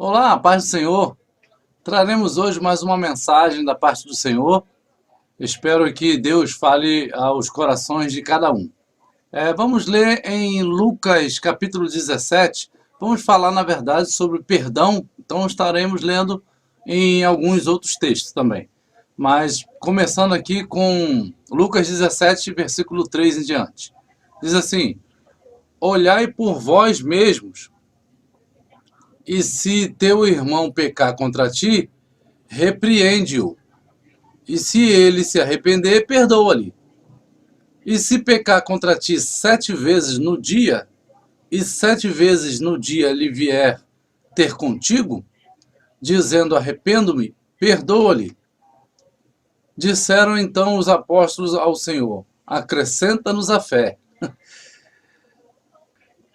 Olá, paz do Senhor. Traremos hoje mais uma mensagem da parte do Senhor. Espero que Deus fale aos corações de cada um. Vamos ler em Lucas capítulo 17. Vamos falar, na verdade, sobre perdão. Então estaremos lendo em alguns outros textos também. Mas começando aqui com Lucas 17, versículo 3 em diante. Diz assim: Olhai por vós mesmos, e se teu irmão pecar contra ti, repreende-o. E se ele se arrepender, perdoa-lhe. E se pecar contra ti 7 vezes no dia, e 7 vezes no dia ele vier ter contigo, dizendo arrependo-me, perdoa-lhe. Disseram então os apóstolos ao Senhor: acrescenta-nos a fé.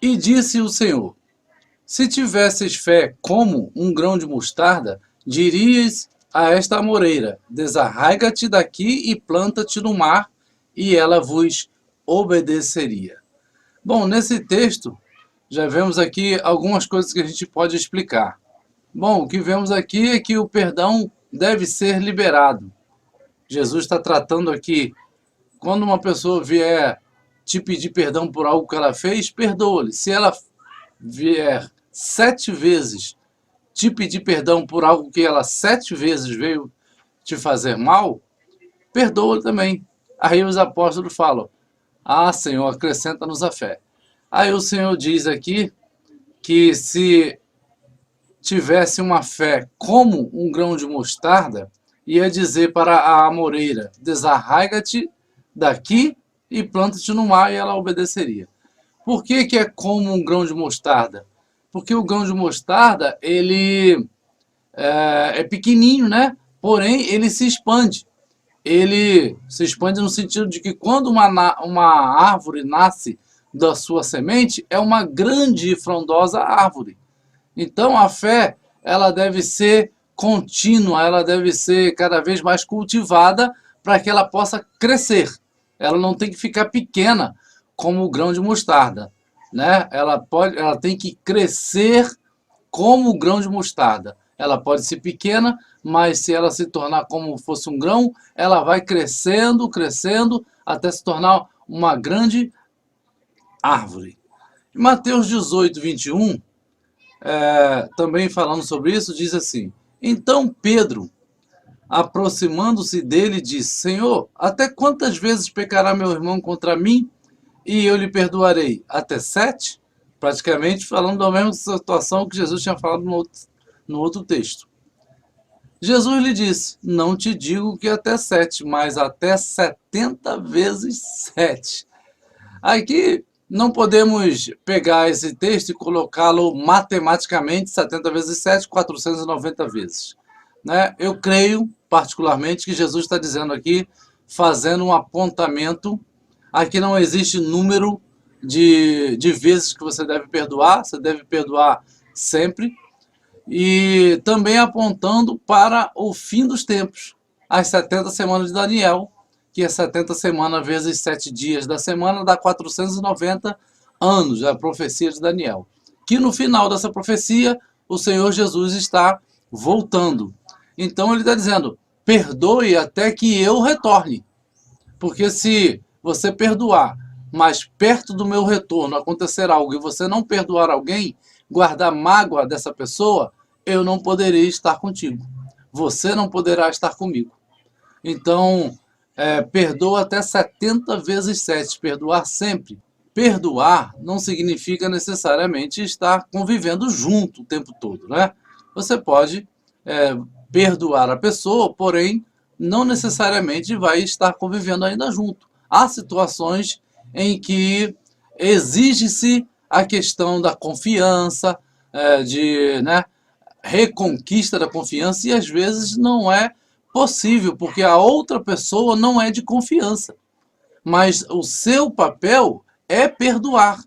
E disse o Senhor: se tivesses fé como um grão de mostarda, dirias a esta amoreira: desarraiga-te daqui e planta-te no mar, e ela vos obedeceria. Bom, nesse texto, já vemos aqui algumas coisas que a gente pode explicar. Bom, o que vemos aqui é que o perdão deve ser liberado. Jesus está tratando aqui, quando uma pessoa vier te pedir perdão por algo que ela fez, perdoa-lhe. Se ela vier 7 vezes te pedir perdão por algo que ela 7 vezes veio te fazer mal, perdoa também. Aí os apóstolos falam: ah, Senhor, acrescenta-nos a fé. Aí o Senhor diz aqui que se tivesse uma fé como um grão de mostarda, ia dizer para a amoreira: desarraiga-te daqui e planta-te no mar, e ela obedeceria. Por que é como um grão de mostarda? Porque o grão de mostarda, ele é pequenininho, né? Porém, ele se expande. Ele se expande no sentido de que quando uma árvore nasce da sua semente, é uma grande e frondosa árvore. Então, a fé, ela deve ser contínua, ela deve ser cada vez mais cultivada para que ela possa crescer. Ela não tem que ficar pequena como o grão de mostarda, né? Ela tem que crescer como o grão de mostarda. Ela pode ser pequena, mas se ela se tornar como fosse um grão, ela vai crescendo, crescendo, até se tornar uma grande árvore. Em Mateus 18, 21, também falando sobre isso, diz assim: então Pedro, aproximando-se dele, disse: Senhor, até quantas vezes pecará meu irmão contra mim e eu lhe perdoarei? Até 7? Praticamente falando da mesma situação que Jesus tinha falado no outro texto. Jesus lhe disse: não te digo que até 7, mas até 70 vezes 7. Aqui não podemos pegar esse texto e colocá-lo matematicamente: 70 vezes 7, 490 vezes. Né? Eu creio, particularmente, que Jesus está dizendo aqui, fazendo um apontamento. Aqui não existe número de vezes que você deve perdoar sempre. E também apontando para o fim dos tempos, as 70 semanas de Daniel, que é 70 semanas vezes 7 dias da semana, dá 490 anos, a profecia de Daniel. Que no final dessa profecia, o Senhor Jesus está voltando. Então ele está dizendo: perdoe até que eu retorne. Porque se você perdoar, mas perto do meu retorno acontecer algo e você não perdoar alguém, guardar mágoa dessa pessoa, eu não poderei estar contigo. Você não poderá estar comigo. Então, perdoa até 70 vezes 7, perdoar sempre. Perdoar não significa necessariamente estar convivendo junto o tempo todo, né? Você pode perdoar a pessoa, porém, não necessariamente vai estar convivendo ainda junto. Há situações em que exige-se a questão da confiança, né, reconquista da confiança, e às vezes não é possível, porque a outra pessoa não é de confiança. Mas o seu papel é perdoar,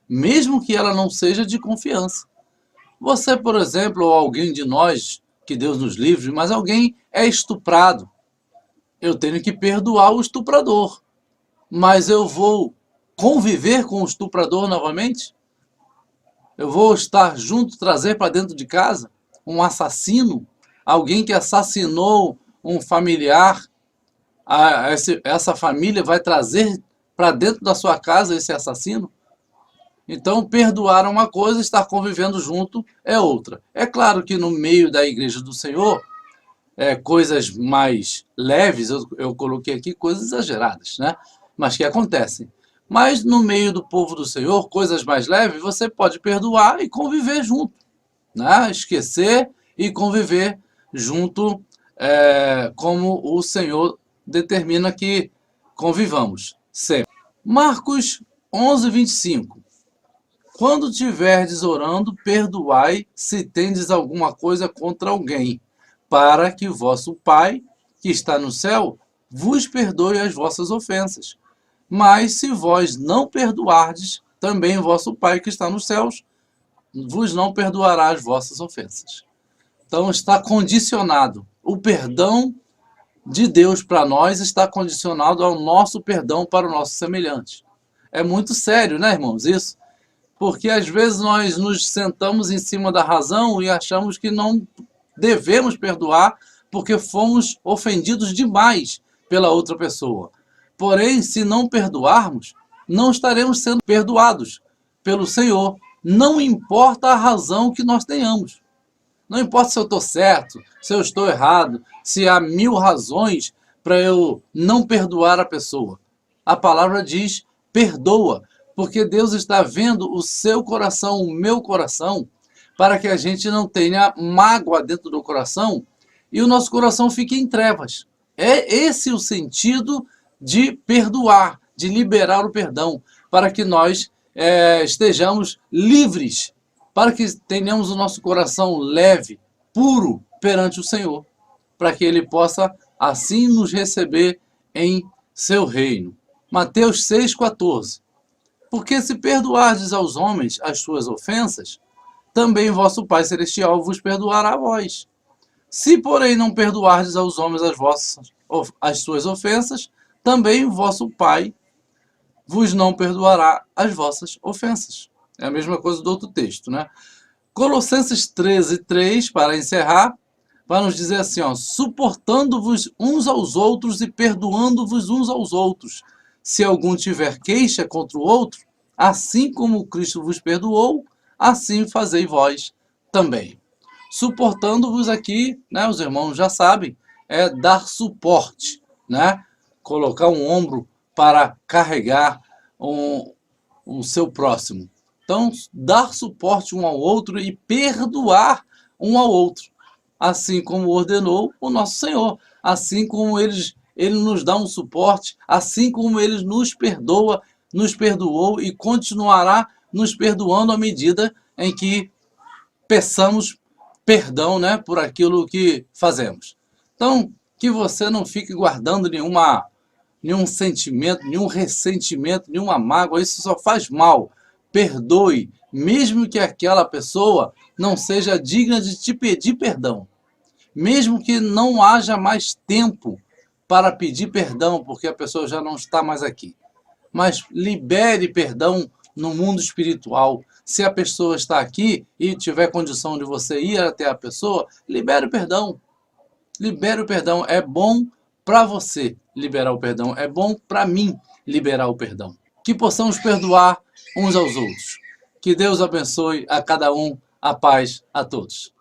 mesmo que ela não seja de confiança. Você, por exemplo, ou alguém de nós, que Deus nos livre, mas alguém é estuprado. Eu tenho que perdoar o estuprador. Mas eu vou conviver com o estuprador novamente? Eu vou estar junto, trazer para dentro de casa? um assassino, alguém que assassinou um familiar, essa família vai trazer para dentro da sua casa esse assassino? Então, perdoar é uma coisa, estar convivendo junto é outra. É claro que no meio da igreja do Senhor, coisas mais leves, eu coloquei aqui coisas exageradas, né? Mas que acontecem. Mas no meio do povo do Senhor, coisas mais leves, você pode perdoar e conviver junto, né? Esquecer e conviver junto, como o Senhor determina que convivamos sempre. Marcos 11:25. Quando tiverdes orando, perdoai se tendes alguma coisa contra alguém, para que vosso Pai, que está no céu, vos perdoe as vossas ofensas. Mas se vós não perdoardes, também vosso Pai, que está nos céus, vos não perdoará as vossas ofensas. Então está condicionado. O perdão de Deus para nós está condicionado ao nosso perdão para o nosso semelhante. É muito sério, né, irmãos, isso? Porque às vezes nós nos sentamos em cima da razão e achamos que não devemos perdoar porque fomos ofendidos demais pela outra pessoa. Porém, se não perdoarmos, não estaremos sendo perdoados pelo Senhor. Não importa a razão que nós tenhamos. Não importa se eu estou certo, se eu estou errado, se há 1000 razões para eu não perdoar a pessoa. A palavra diz, perdoa, porque Deus está vendo o seu coração, o meu coração, para que a gente não tenha mágoa dentro do coração e o nosso coração fique em trevas. É esse o sentido de perdoar, de liberar o perdão, para que nós estejamos livres, para que tenhamos o nosso coração leve, puro perante o Senhor, para que Ele possa assim nos receber em seu reino. Mateus 6,14. Porque se perdoardes aos homens as suas ofensas, também vosso Pai Celestial vos perdoará a vós. Se, porém, não perdoardes aos homens as suas ofensas, também vosso Pai vos não perdoará as vossas ofensas. É a mesma coisa do outro texto, né? Colossenses 13:3, para encerrar, vai nos dizer assim, ó, suportando-vos uns aos outros e perdoando-vos uns aos outros. Se algum tiver queixa contra o outro, assim como Cristo vos perdoou, assim fazei vós também. Suportando-vos aqui, né, os irmãos já sabem, é dar suporte, né? Colocar um ombro para carregar o seu próximo. Então, dar suporte um ao outro e perdoar um ao outro, assim como ordenou o nosso Senhor, assim como Ele nos dá um suporte, assim como Ele nos perdoou e continuará nos perdoando à medida em que peçamos perdão, né, por aquilo que fazemos. Então, que você não fique guardando nenhum sentimento, nenhum ressentimento, nenhuma mágoa, isso só faz mal. Perdoe, mesmo que aquela pessoa não seja digna de te pedir perdão. Mesmo que não haja mais tempo para pedir perdão, porque a pessoa já não está mais aqui. Mas libere perdão no mundo espiritual. Se a pessoa está aqui e tiver condição de você ir até a pessoa, libere o perdão. Libere o perdão. É bom para você liberar o perdão. É bom para mim liberar o perdão. Que possamos perdoar uns aos outros. Que Deus abençoe a cada um. A paz a todos.